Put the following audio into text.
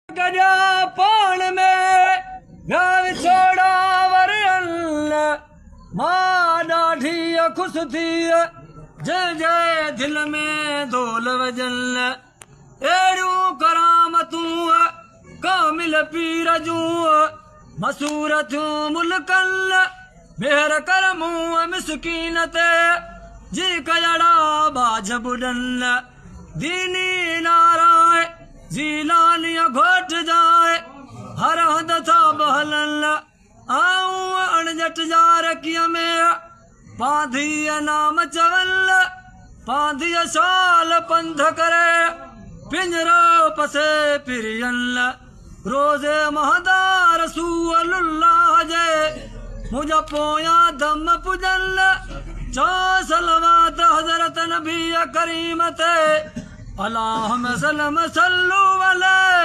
गजा पान में व्याव छोड़ा वरन मां ॾाढी खुश थी जय जय दिल में दोल वजन अहिड़ियूं करामतूं कामिल पीर जूं मसूर थियूं मुल्कनि मेहर कर मूं मिसकीन ते जी कजड़ा बाझ बुॾनि दीनी नाराए जीलानी घोट जाए हर हंध था बहलन आऊं अणजट जा रकीअ में पांधी नाम चवल पांधी शाल पंध करे पिंजरो पसे पिरियन रोज़े महदार रसूलुल्लाह जे मुझा पोया दम पुजन चो सलवात हज़रत नबी करीम ते अल्लाहुम्मा सल्लु अलैहि